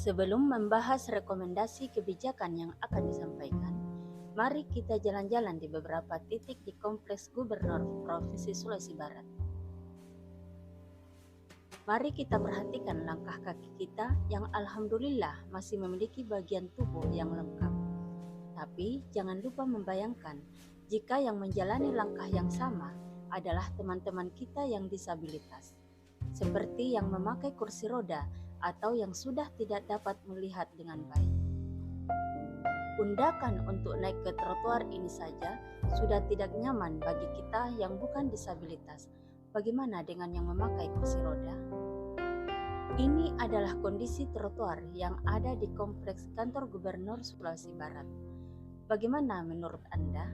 Sebelum membahas rekomendasi kebijakan yang akan disampaikan, mari kita jalan-jalan di beberapa titik di Kompleks Gubernur Provinsi Sulawesi Barat. Mari kita perhatikan langkah kaki kita yang alhamdulillah masih memiliki bagian tubuh yang lengkap. Tapi jangan lupa membayangkan jika yang menjalani langkah yang sama adalah teman-teman kita yang disabilitas, seperti yang memakai kursi roda atau yang sudah tidak dapat melihat dengan baik. Undakan untuk naik ke trotoar ini saja sudah tidak nyaman bagi kita yang bukan disabilitas. Bagaimana dengan yang memakai kursi roda? Ini adalah kondisi trotoar yang ada di Kompleks Kantor Gubernur Sulawesi Barat. Bagaimana menurut Anda?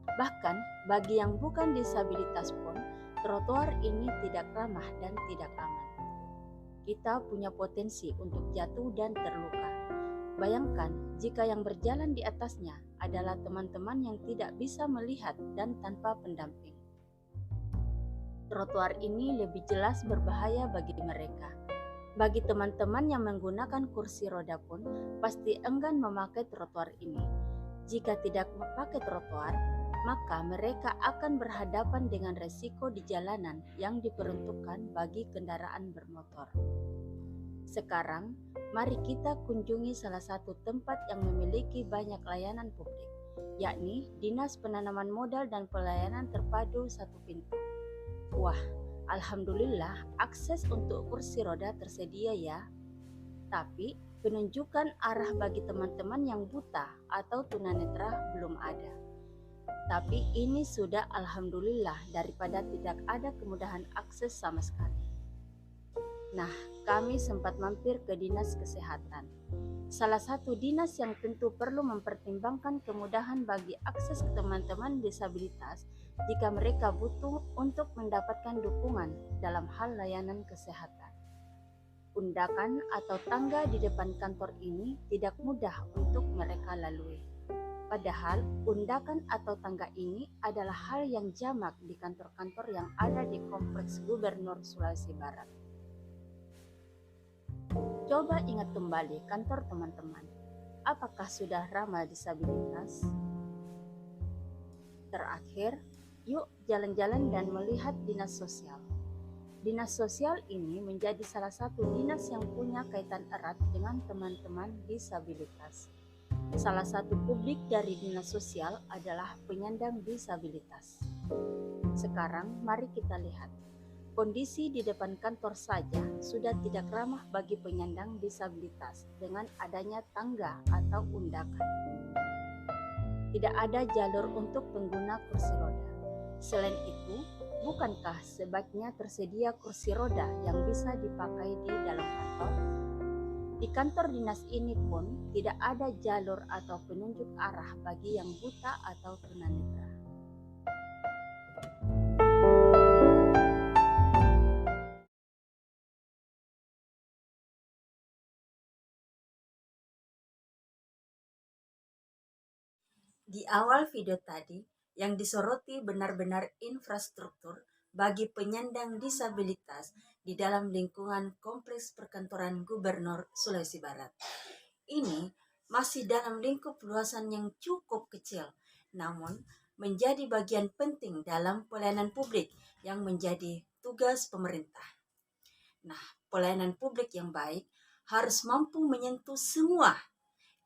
Bahkan bagi yang bukan disabilitas pun, trotoar ini tidak ramah dan tidak aman. Kita punya potensi untuk jatuh dan terluka. Bayangkan jika yang berjalan di atasnya adalah teman-teman yang tidak bisa melihat dan tanpa pendamping. Trotoar ini lebih jelas berbahaya bagi mereka. Bagi teman-teman yang menggunakan kursi roda pun pasti enggan memakai trotoar ini. Jika tidak memakai trotoar, maka mereka akan berhadapan dengan resiko di jalanan yang diperuntukkan bagi kendaraan bermotor. Sekarang, mari kita kunjungi salah satu tempat yang memiliki banyak layanan publik, yakni Dinas Penanaman Modal dan Pelayanan Terpadu Satu Pintu. Wah, alhamdulillah akses untuk kursi roda tersedia ya. Tapi penunjukan arah bagi teman-teman yang buta atau tunanetra belum ada. Tapi ini sudah alhamdulillah daripada tidak ada kemudahan akses sama sekali. Nah, kami sempat mampir ke Dinas Kesehatan. Salah satu dinas yang tentu perlu mempertimbangkan kemudahan bagi akses ke teman-teman disabilitas jika mereka butuh untuk mendapatkan dukungan dalam hal layanan kesehatan. Undakan atau tangga di depan kantor ini tidak mudah untuk mereka lalui. Padahal undakan atau tangga ini adalah hal yang jamak di kantor-kantor yang ada di Kompleks Gubernur Sulawesi Barat. Coba ingat kembali kantor teman-teman. Apakah sudah ramah disabilitas? Terakhir, yuk jalan-jalan dan melihat dinas sosial. Dinas sosial ini menjadi salah satu dinas yang punya kaitan erat dengan teman-teman disabilitas. Salah satu publik dari dinas sosial adalah penyandang disabilitas. Sekarang mari kita lihat. Kondisi di depan kantor saja sudah tidak ramah bagi penyandang disabilitas dengan adanya tangga atau undakan. Tidak ada jalur untuk pengguna kursi roda. Selain itu, bukankah sebaiknya tersedia kursi roda yang bisa dipakai di dalam kantor? Di kantor dinas ini pun tidak ada jalur atau penunjuk arah bagi yang buta atau tunanetra. Di awal video tadi, yang disoroti benar-benar infrastruktur bagi penyandang disabilitas di dalam lingkungan Kompleks Perkantoran Gubernur Sulawesi Barat. Ini masih dalam lingkup luasan yang cukup kecil, namun menjadi bagian penting dalam pelayanan publik yang menjadi tugas pemerintah. Nah, pelayanan publik yang baik harus mampu menyentuh semua.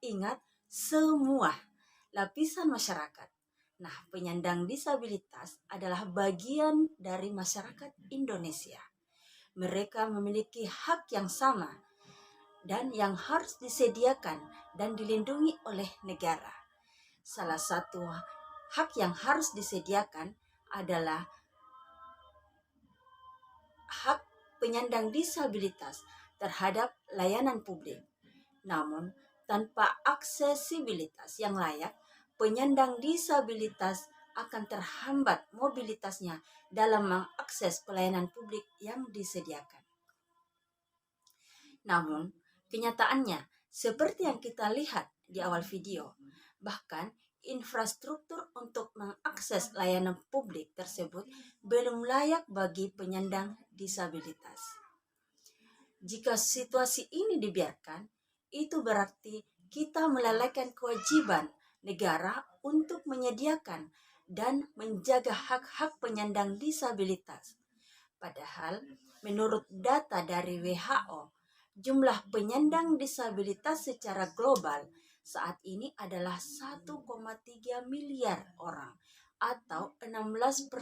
Ingat, semua lapisan masyarakat. Nah, penyandang disabilitas adalah bagian dari masyarakat Indonesia. Mereka memiliki hak yang sama dan yang harus disediakan dan dilindungi oleh negara. Salah satu hak yang harus disediakan adalah hak penyandang disabilitas terhadap layanan publik. Namun, tanpa aksesibilitas yang layak, penyandang disabilitas akan terhambat mobilitasnya dalam mengakses pelayanan publik yang disediakan. Namun, kenyataannya seperti yang kita lihat di awal video, bahkan infrastruktur untuk mengakses layanan publik tersebut belum layak bagi penyandang disabilitas. Jika situasi ini dibiarkan, Itu berarti kita melalaikan kewajiban negara untuk menyediakan dan menjaga hak-hak penyandang disabilitas. Padahal, menurut data dari WHO, jumlah penyandang disabilitas secara global saat ini adalah 1,3 miliar orang atau 16%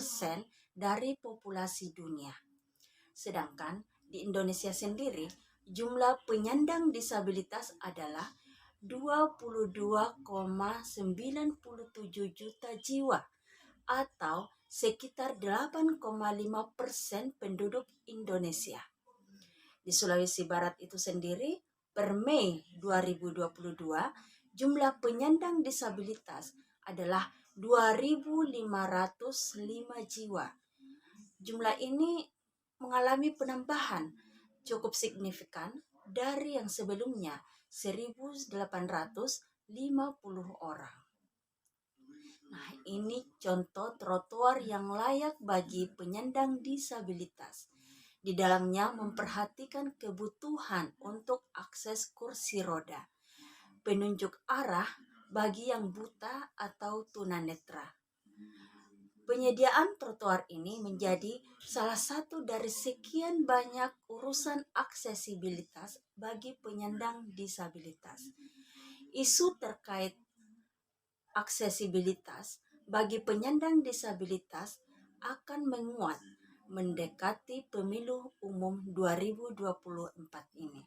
dari populasi dunia. Sedangkan di Indonesia sendiri, jumlah penyandang disabilitas adalah 22,97 juta jiwa atau sekitar 8,5% penduduk Indonesia. Di Sulawesi Barat itu sendiri, per Mei 2022, jumlah penyandang disabilitas adalah 2.505 jiwa. Jumlah ini mengalami penambahan cukup signifikan dari yang sebelumnya 1.850 orang. Nah, ini contoh trotoar yang layak bagi penyandang disabilitas. Di dalamnya memperhatikan kebutuhan untuk akses kursi roda, penunjuk arah bagi yang buta atau tunanetra. Penyediaan trotoar ini menjadi salah satu dari sekian banyak urusan aksesibilitas bagi penyandang disabilitas. Isu terkait aksesibilitas bagi penyandang disabilitas akan menguat mendekati pemilu umum 2024 ini.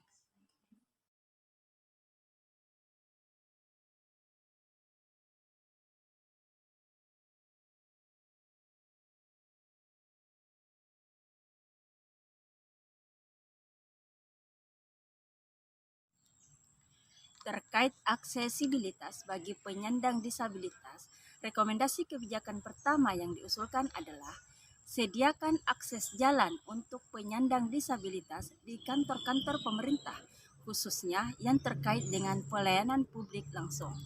Terkait aksesibilitas bagi penyandang disabilitas, rekomendasi kebijakan pertama yang diusulkan adalah sediakan akses jalan untuk penyandang disabilitas di kantor-kantor pemerintah, khususnya yang terkait dengan pelayanan publik langsung.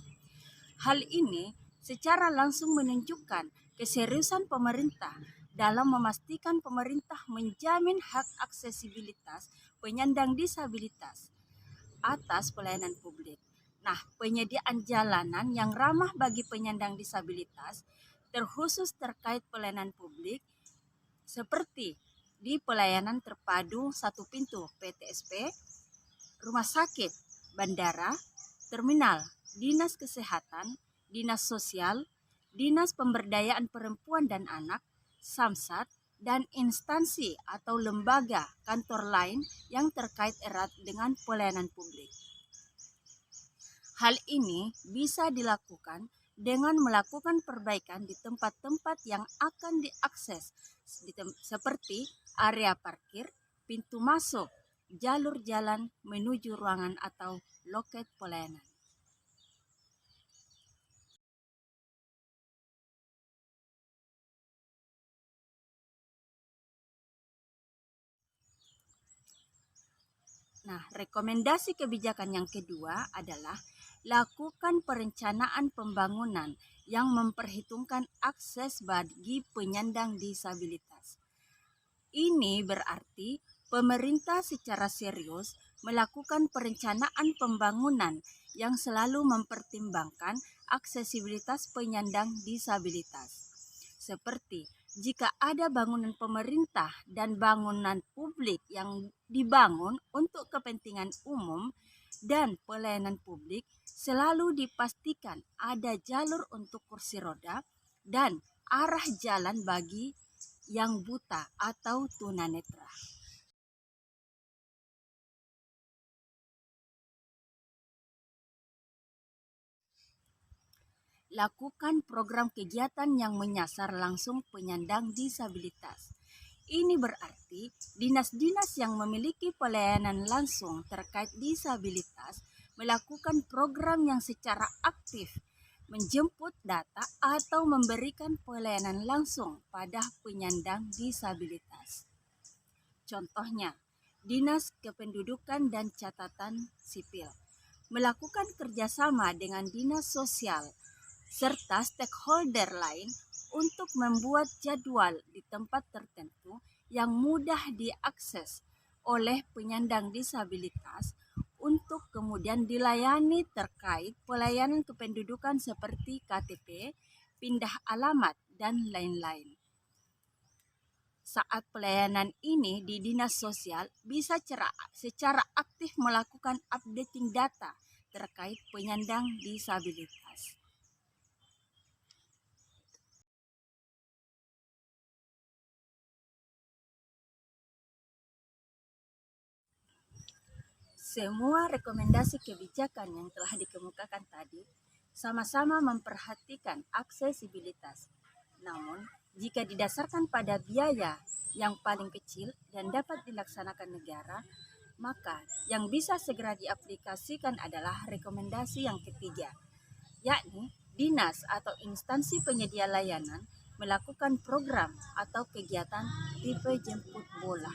Hal ini secara langsung menunjukkan keseriusan pemerintah dalam memastikan pemerintah menjamin hak aksesibilitas penyandang disabilitas atas pelayanan publik. Nah, penyediaan jalanan yang ramah bagi penyandang disabilitas terkhusus terkait pelayanan publik seperti di pelayanan terpadu satu pintu PTSP, rumah sakit, bandara, terminal, dinas kesehatan, dinas sosial, dinas pemberdayaan perempuan dan anak, Samsat, dan instansi atau lembaga kantor lain yang terkait erat dengan pelayanan publik. Hal ini bisa dilakukan dengan melakukan perbaikan di tempat-tempat yang akan diakses seperti area parkir, pintu masuk, jalur jalan menuju ruangan atau loket pelayanan. Nah, rekomendasi kebijakan yang kedua adalah lakukan perencanaan pembangunan yang memperhitungkan akses bagi penyandang disabilitas. Ini berarti pemerintah secara serius melakukan perencanaan pembangunan yang selalu mempertimbangkan aksesibilitas penyandang disabilitas. Seperti jika ada bangunan pemerintah dan bangunan publik yang dibangun untuk kepentingan umum dan pelayanan publik, selalu dipastikan ada jalur untuk kursi roda dan arah jalan bagi yang buta atau tunanetra. Lakukan program kegiatan yang menyasar langsung penyandang disabilitas. Ini berarti dinas-dinas yang memiliki pelayanan langsung terkait disabilitas melakukan program yang secara aktif menjemput data atau memberikan pelayanan langsung pada penyandang disabilitas. Contohnya, Dinas Kependudukan dan Catatan Sipil melakukan kerjasama dengan dinas sosial serta stakeholder lain untuk membuat jadwal di tempat tertentu yang mudah diakses oleh penyandang disabilitas untuk kemudian dilayani terkait pelayanan kependudukan seperti KTP, pindah alamat, dan lain-lain. Saat pelayanan ini di Dinas Sosial bisa secara aktif melakukan updating data terkait penyandang disabilitas. Semua rekomendasi kebijakan yang telah dikemukakan tadi sama-sama memperhatikan aksesibilitas. Namun, jika didasarkan pada biaya yang paling kecil dan dapat dilaksanakan negara, maka yang bisa segera diaplikasikan adalah rekomendasi yang ketiga, yakni dinas atau instansi penyedia layanan melakukan program atau kegiatan tipe jemput bola.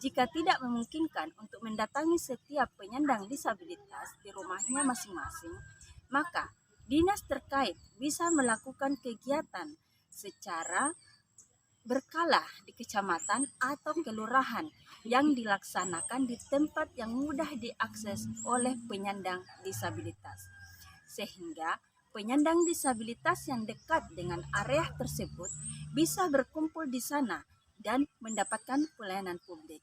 Jika tidak memungkinkan untuk mendatangi setiap penyandang disabilitas di rumahnya masing-masing, maka dinas terkait bisa melakukan kegiatan secara berkala di kecamatan atau kelurahan yang dilaksanakan di tempat yang mudah diakses oleh penyandang disabilitas. Sehingga penyandang disabilitas yang dekat dengan area tersebut bisa berkumpul di sana dan mendapatkan pelayanan publik.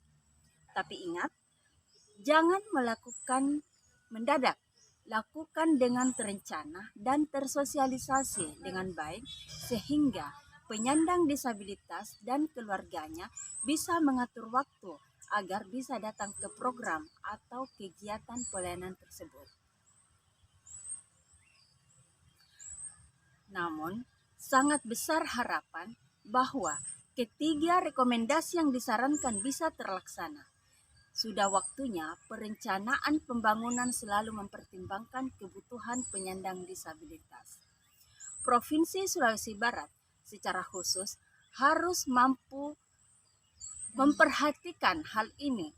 Tapi ingat, jangan melakukan mendadak. Lakukan dengan terencana dan tersosialisasi dengan baik sehingga penyandang disabilitas dan keluarganya bisa mengatur waktu agar bisa datang ke program atau kegiatan pelayanan tersebut. Namun, sangat besar harapan bahwa ketiga rekomendasi yang disarankan bisa terlaksana. Sudah waktunya perencanaan pembangunan selalu mempertimbangkan kebutuhan penyandang disabilitas. Provinsi Sulawesi Barat secara khusus harus mampu memperhatikan hal ini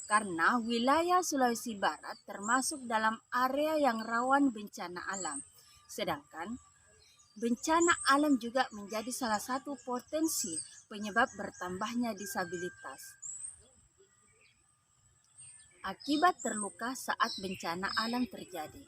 karena wilayah Sulawesi Barat termasuk dalam area yang rawan bencana alam. Sedangkan bencana alam juga menjadi salah satu potensi penyebab bertambahnya disabilitas. Akibat terluka saat bencana alam terjadi.